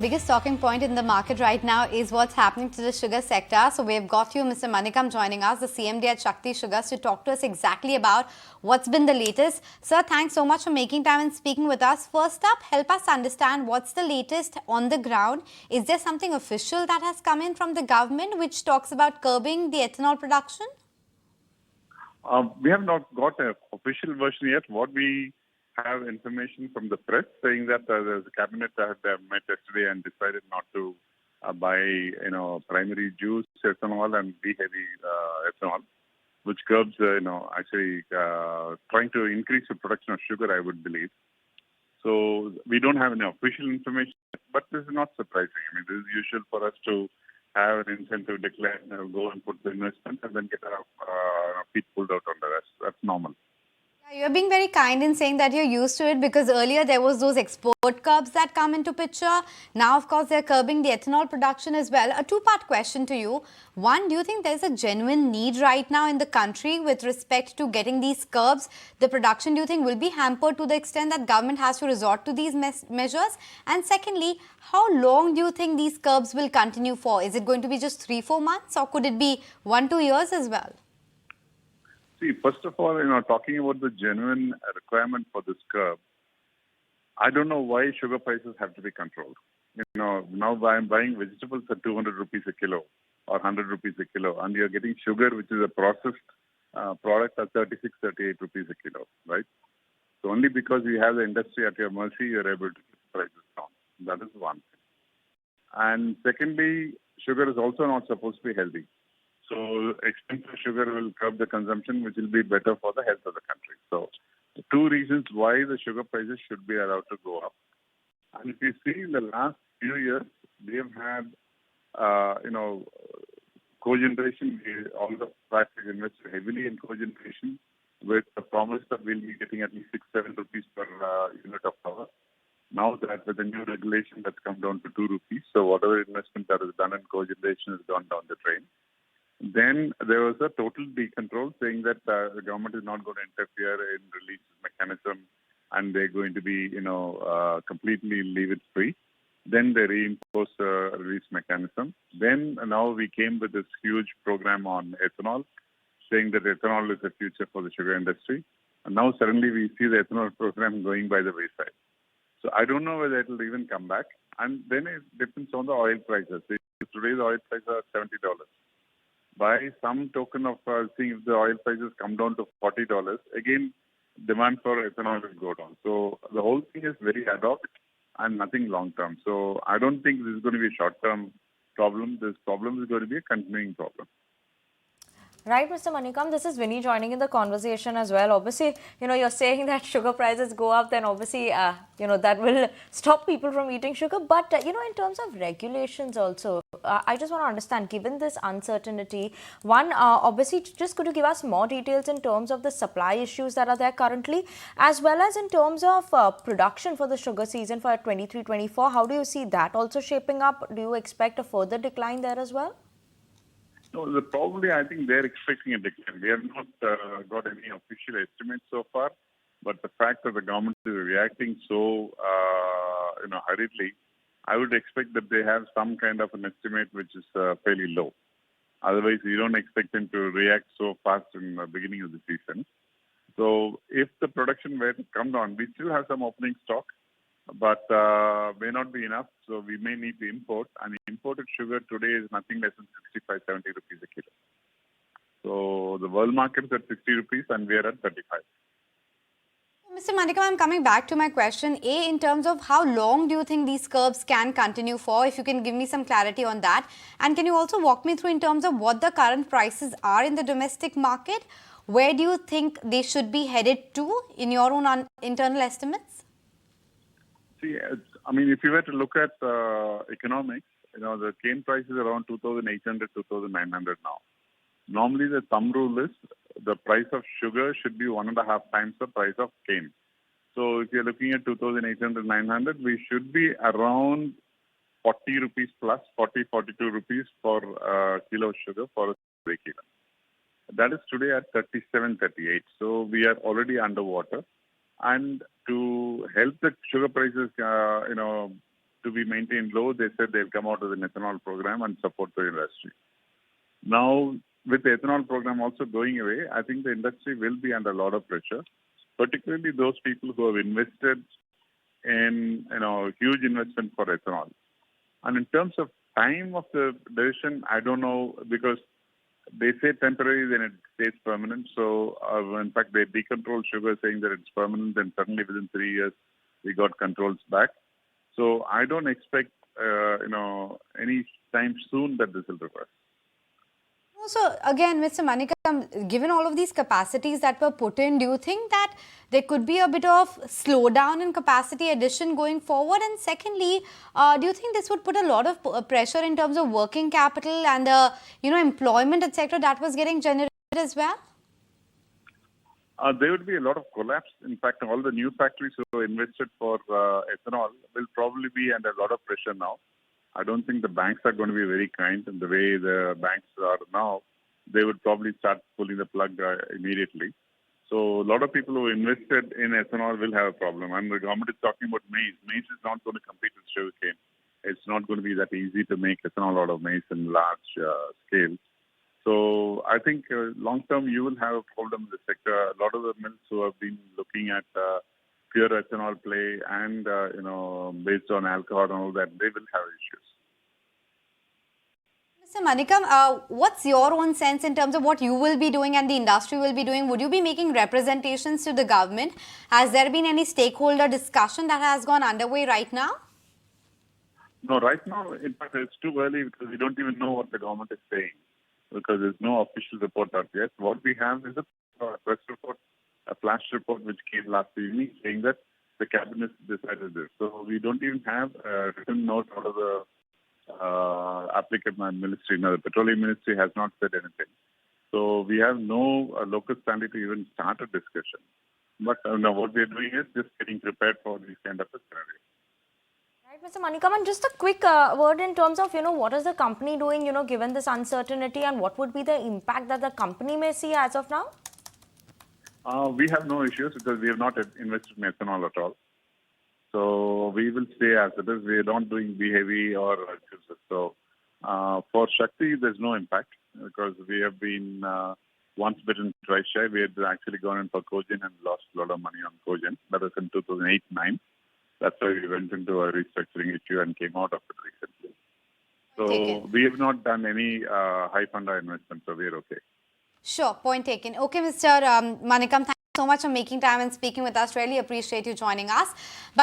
Biggest talking point in the market right now is what's happening to the sugar sector. So we've got you, Mr. Manickam, joining us, the CMD at Sakthi Sugars, to talk to us exactly about what's been the latest. Sir, thanks so much for making time and speaking with us. First up, help us understand what's the latest on the ground. Is there something official that has come in from the government which talks about curbing the ethanol production? We have not got an official version yet. What we have information from the press saying that the cabinet had met yesterday and decided not to buy, primary juice ethanol and B-heavy ethanol, which curbs, actually trying to increase the production of sugar, I would believe. So we don't have any official information, but this is not surprising. I mean, this is usual for us to have an incentive declared, go and put the investment and then get our feet pulled out on the rest. That's normal. You're being very kind in saying that you're used to it, because earlier there was those export curbs that come into picture. Now, of course, they're curbing the ethanol production as well. A two-part question to you. One, do you think there's a genuine need right now in the country with respect to getting these curbs? The production, do you think, will be hampered to the extent that government has to resort to these measures? And secondly, how long do you think these curbs will continue for? Is it going to be just 3-4 months, or could it be 1-2 years as well? See, first of all, talking about the genuine requirement for this curb, I don't know why sugar prices have to be controlled. Now I'm buying vegetables at 200 rupees a kilo or 100 rupees a kilo, and you're getting sugar, which is a processed product, at 36, 38 rupees a kilo, right? So only because you have the industry at your mercy, you're able to keep prices down. That is one thing. And secondly, sugar is also not supposed to be healthy. So expensive sugar will curb the consumption, which will be better for the health of the country. So the two reasons why the sugar prices should be allowed to go up. And if you see in the last few years, we have had, cogeneration. All the factories invested heavily in cogeneration with the promise that we'll be getting at least 6-7 rupees per unit of power. Now that with the new regulation, that's come down to 2 rupees. So whatever investment that is done in cogeneration has gone down the drain. Then there was a total decontrol saying that the government is not going to interfere in release mechanism and they're going to be, completely leave it free. Then they reimposed a release mechanism. Then now we came with this huge program on ethanol, saying that ethanol is the future for the sugar industry. And now suddenly we see the ethanol program going by the wayside. So I don't know whether it will even come back. And then it depends on the oil prices. Today's oil prices are $70. By some token of seeing if the oil prices come down to $40, again, demand for ethanol will go down. So the whole thing is very ad hoc and nothing long-term. So I don't think this is going to be a short-term problem. This problem is going to be a continuing problem. Right, Mr. Manickam, this is Vinny joining in the conversation as well. Obviously, you're saying that sugar prices go up, then obviously, that will stop people from eating sugar. But, in terms of regulations also, I just want to understand, given this uncertainty, one, obviously, just could you give us more details in terms of the supply issues that are there currently, as well as in terms of production for the sugar season for 23-24? How do you see that also shaping up? Do you expect a further decline there as well? No, probably I think they're expecting a decline. We have not got any official estimates so far, but the fact that the government is reacting so, hurriedly, I would expect that they have some kind of an estimate which is fairly low. Otherwise, you don't expect them to react so fast in the beginning of the season. So if the production were to come down, we still have some opening stock, but may not be enough. So we may need to import. And imported sugar today is nothing less than 65-70 rupees a kilo. So the world market is at 60 rupees and we are at 35. Mr. Manickam, I'm coming back to my question. In terms of how long do you think these curbs can continue for? If you can give me some clarity on that. And can you also walk me through in terms of what the current prices are in the domestic market? Where do you think they should be headed to in your own internal estimates? See, if you were to look at economics, the cane price is around 2,800, 2,900 now. Normally, the thumb rule is the price of sugar should be 1.5 times the price of cane. So if you're looking at 2,800, 900, we should be around 40 rupees plus, 40, 42 rupees for kilo of sugar for a break even. That is today at 37, 38. So we are already underwater. And to help the sugar prices, to be maintained low, they said they'll come out with an ethanol program and support the industry. Now, with the ethanol program also going away, I think the industry will be under a lot of pressure, particularly those people who have invested in huge investment for ethanol. And in terms of time of the decision, I don't know, because they say temporary, then it stays permanent. So, in fact, they decontrolled sugar, saying that it's permanent, then suddenly within 3 years, we got controls back. So, I don't expect, any time soon that this will reverse. So again, Mr. Manickam, given all of these capacities that were put in, do you think that there could be a bit of slowdown in capacity addition going forward? And secondly, do you think this would put a lot of pressure in terms of working capital and employment, etc., that was getting generated as well? There would be a lot of collapse. In fact, all the new factories who invested for ethanol will probably be under a lot of pressure now. I don't think the banks are going to be very kind in the way the banks are now. They would probably start pulling the plug immediately. So a lot of people who invested in ethanol will have a problem. And the government is talking about maize. Maize is not going to compete with sugarcane. It's not going to be that easy to make ethanol out of maize in large scale. So I think long term you will have a problem in the sector. A lot of the mills who have been looking at pure ethanol play and, based on alcohol and all that, they will have issues. Mr. Manickam, what's your own sense in terms of what you will be doing and the industry will be doing? Would you be making representations to the government? Has there been any stakeholder discussion that has gone underway right now? No, right now, in fact, it's too early because we don't even know what the government is saying because there's no official report out yet. What we have is a press report, a flash report which came last evening saying that the cabinet decided this. So we don't even have a written note out of the applicant ministry. Now, the petroleum ministry has not said anything. So we have no local standing to even start a discussion. But now what we're doing is just getting prepared for these kind of a scenario. Right, Mr. Manickam, and just a quick word in terms of, what is the company doing, given this uncertainty, and what would be the impact that the company may see as of now? We have no issues because we have not invested in ethanol at all. So we will stay as it is. We are not doing B-heavy or juices. So for Sakthi, there's no impact because we have been once bitten, twice shy. We had actually gone in for cogen and lost a lot of money on cogen. That was in 2008-9. That's why we went into a restructuring issue and came out of it recently. So we have not done any high funda investment, so we're okay. Sure, point taken. Okay, Mr. Manickam, thank you so much for making time and speaking with us. Really appreciate you joining us. But